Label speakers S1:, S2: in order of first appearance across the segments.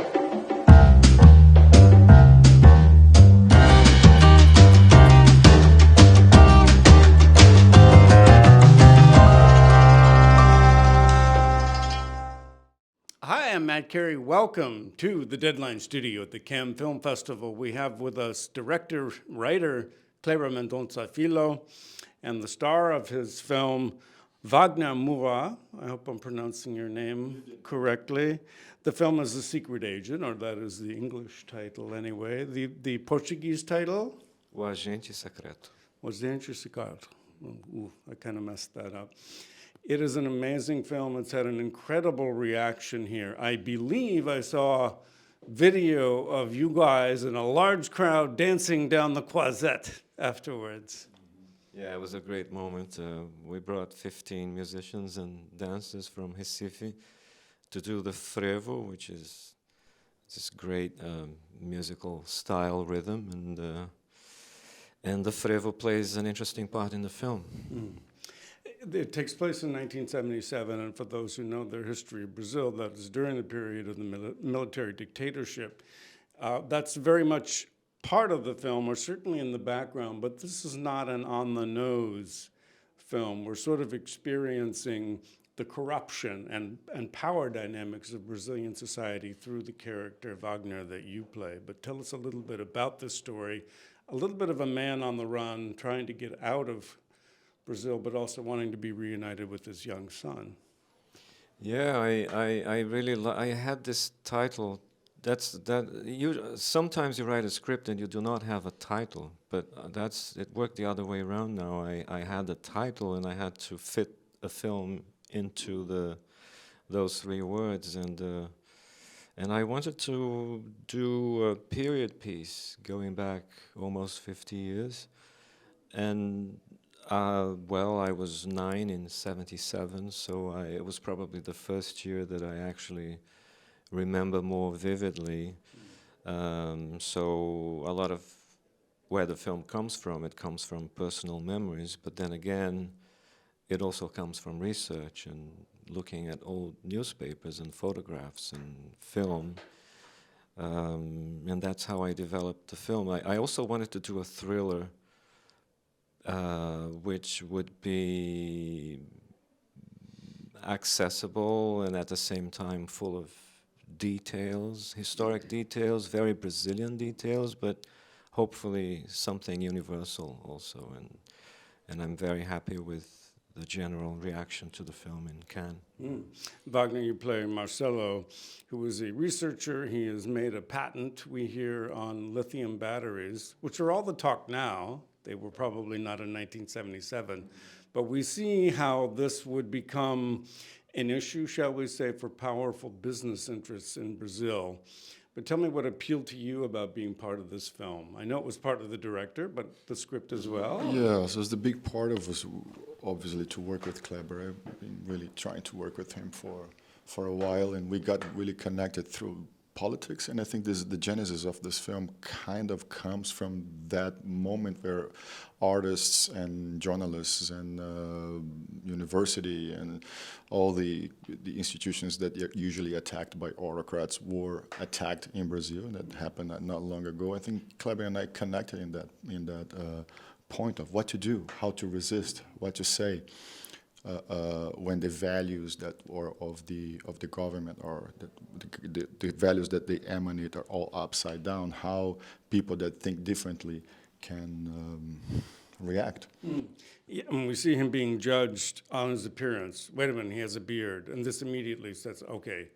S1: Hi, I'm Matt Carey. Welcome to the Deadline Studio at the Cannes Film Festival. We have with us director, writer Kleber Mendonça Filho, and the star of his film, Wagner Moura. I hope I'm pronouncing your name correctly. The film is The Secret Agent, or that is the English title anyway. The Portuguese title?
S2: O Agente Secreto.
S1: O Agente Secreto. Ooh, I kind of messed that up. It is an amazing film. It's had an incredible reaction here. I believe I saw video of you guys in a large crowd dancing down the Croisette afterwards.
S2: Yeah, it was a great moment. We brought 15 musicians and dancers from Recife to do the frevo, which is this great musical style rhythm, and the frevo plays an interesting part in the film.
S1: It takes place in 1977, and for those who know their history of Brazil, that is during the period of the military dictatorship. That's very much part of the film, or certainly in the background, but this is not an on-the-nose film. We're sort of experiencing the corruption and power dynamics of Brazilian society through the character Wagner that you play. But tell us a little bit about this story, a little bit of a man on the run trying to get out of Brazil, but also wanting to be reunited with his young son.
S2: Yeah, I really I had this title. Sometimes you write a script and you do not have a title, but it worked the other way around now. I had a title and I had to fit a film into those three words, and I wanted to do a period piece going back almost 50 years, and well, I was 9 in 77, so it was probably the first year that I actually remember more vividly. So a lot of where the film comes from, it comes from personal memories, but then again, it also comes from research and looking at old newspapers and photographs and film. And that's how I developed the film. I also wanted to do a thriller which would be accessible and at the same time full of details, historic details, very Brazilian details, but hopefully something universal also. And I'm very happy with the general reaction to the film in Cannes.
S1: Wagner, you play Marcelo, who is a researcher. He has made a patent, we hear, on lithium batteries, which are all the talk now. They were probably not in 1977. But we see how this would become an issue, shall we say, for powerful business interests in Brazil. But tell me what appealed to you about being part of this film. I know it was part of the director, but the script as well.
S3: Yeah, so it's the big part of us, obviously, to work with Kleber. I've been really trying to work with him for a while, and we got really connected through politics, and I think the genesis of this film kind of comes from that moment where artists and journalists and university and all the institutions that are usually attacked by autocrats were attacked in Brazil, and that happened not long ago. I think Kleber and I connected in that point of what to do, how to resist, what to say. When the values that or of the government or the values that they emanate are all upside down, how people that think differently can react.
S1: Yeah, and we see him being judged on his appearance. Wait a minute, he has a beard, and this immediately says, okay,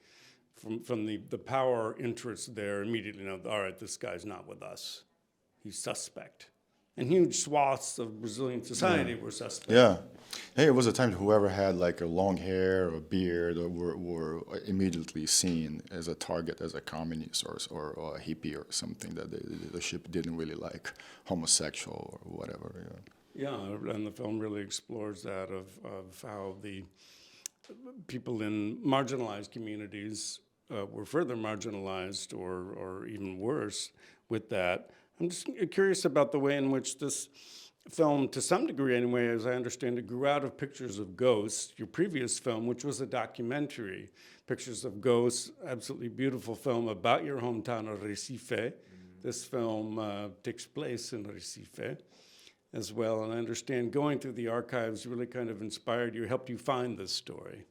S1: from the power interest there, immediately know, all right, this guy's not with us. He's suspect. And huge swaths of Brazilian society were suspect.
S3: Yeah. Hey, it was a time whoever had like a long hair or beard were immediately seen as a target, as a communist or a hippie or something that the ship didn't really like, homosexual or whatever.
S1: Yeah, and the film really explores that of how the people in marginalized communities were further marginalized or even worse with that. I'm just curious about the way in which this film, to some degree anyway, as I understand it, grew out of Pictures of Ghosts, your previous film, which was a documentary. Pictures of Ghosts, absolutely beautiful film about your hometown of Recife. This film takes place in Recife as well, and I understand going through the archives really kind of inspired you, helped you find this story.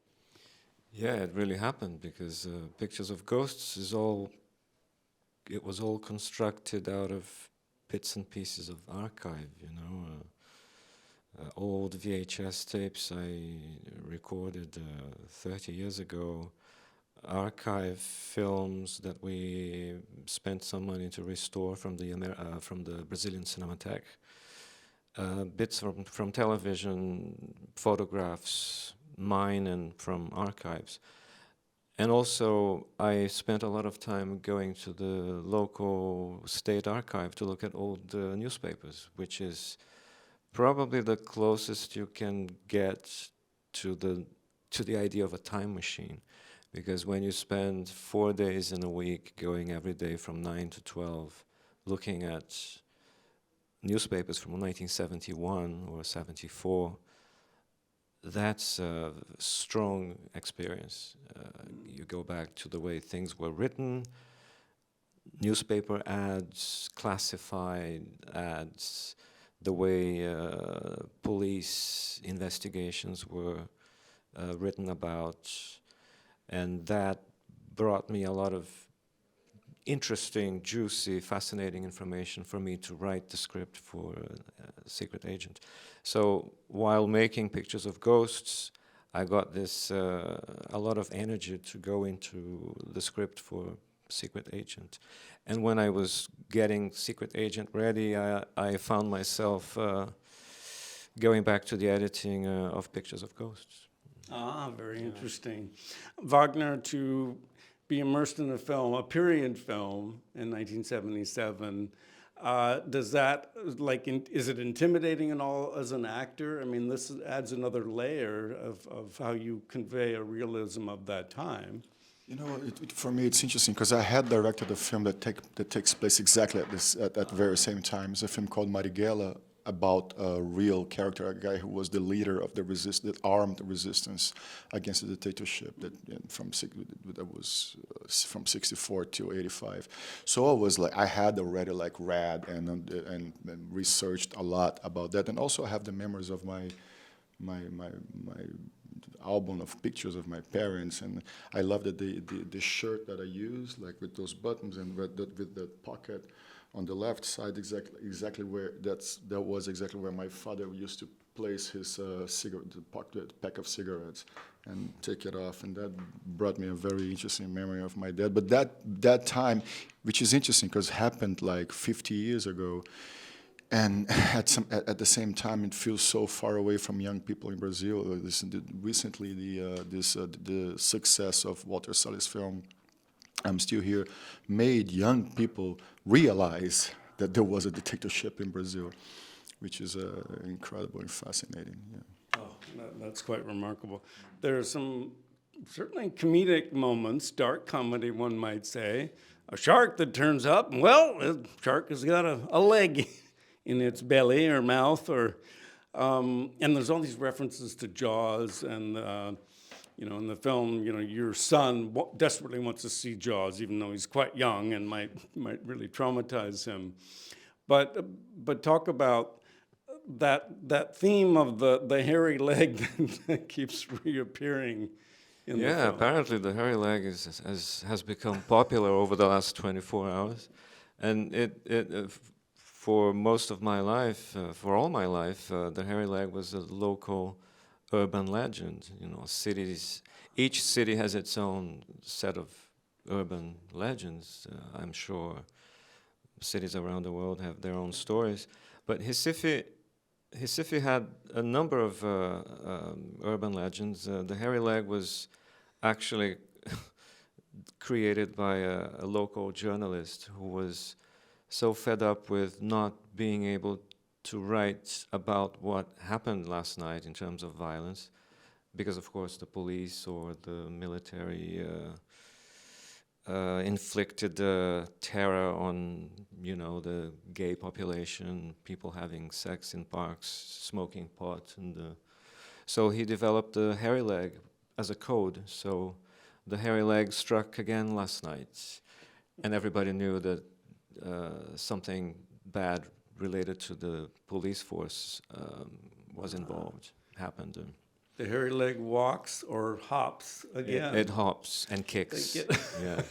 S2: Yeah, it really happened because Pictures of Ghosts it was all constructed out of bits and pieces of archive, old VHS tapes I recorded 30 years ago, archive films that we spent some money to restore from the Brazilian Cinematheque, bits from television, photographs, mine and from archives. And also, I spent a lot of time going to the local state archive to look at old newspapers, which is probably the closest you can get to the idea of a time machine. Because when you spend 4 days in a week going every day from 9 to 12 looking at newspapers from 1971 or 74, that's a strong experience. You go back to the way things were written, newspaper ads, classified ads, the way police investigations were written about, and that brought me a lot of interesting, juicy, fascinating information for me to write the script for Secret Agent. So while making Pictures of Ghosts, I got this a lot of energy to go into the script for Secret Agent. And when I was getting Secret Agent ready, I found myself going back to the editing of Pictures of Ghosts.
S1: Ah, very interesting. Wagner, to be immersed in a film, a period film in 1977, does that, is it intimidating at all as an actor? I mean, this adds another layer of how you convey a realism of that time.
S3: For me, it's interesting because I had directed a film that takes place exactly at that very same time. It's a film called Marighella, about a real character, a guy who was the leader of the armed resistance against the dictatorship that was from 64 to 85. So I had already read and researched a lot about that, and also I have the memories of my album of pictures of my parents, and I love that the shirt that I used, with those buttons and with the pocket on the left side, exactly where that was exactly where my father used to place his pack of cigarettes and take it off, and that brought me a very interesting memory of my dad. But that time, which is interesting because it happened 50 years ago, and at the same time, it feels so far away from young people in Brazil. Recently, the success of Walter Salles' film I'm Still Here made young people realize that there was a dictatorship in Brazil, which is incredible and fascinating. Yeah.
S1: Oh, that's quite remarkable. There are some certainly comedic moments, dark comedy, one might say. A shark that turns up, well, the shark has got a leg in its belly or mouth, and there's all these references to Jaws, and in the film, your son desperately wants to see Jaws, even though he's quite young and might really traumatize him. But talk about that theme of the hairy leg that keeps reappearing in the film.
S2: Yeah, apparently the hairy leg has become popular over the last 24 hours, and it for most of my life, for all my life, the hairy leg was a local urban legend. Each city has its own set of urban legends. I'm sure cities around the world have their own stories, but Recife had a number of urban legends. The hairy leg was actually created by a local journalist who was so fed up with not being able to write about what happened last night in terms of violence, because of course the police or the military inflicted terror on you know, the gay population, people having sex in parks, smoking pot, and so he developed the hairy leg as a code. So the hairy leg struck again last night, and everybody knew that something bad related to the police force was involved, happened.
S1: The hairy leg walks or hops again.
S2: It hops and kicks. Yeah.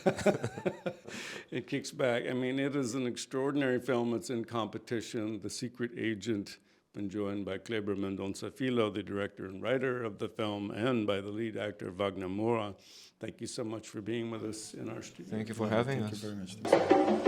S1: It kicks back. I mean, it is an extraordinary film. It's in competition. The Secret Agent, been joined by Kleber Mendonça Filho, the director and writer of the film, and by the lead actor, Wagner Moura. Thank you so much for being with us in our studio.
S2: Thank you for having us.
S3: Thank you very much.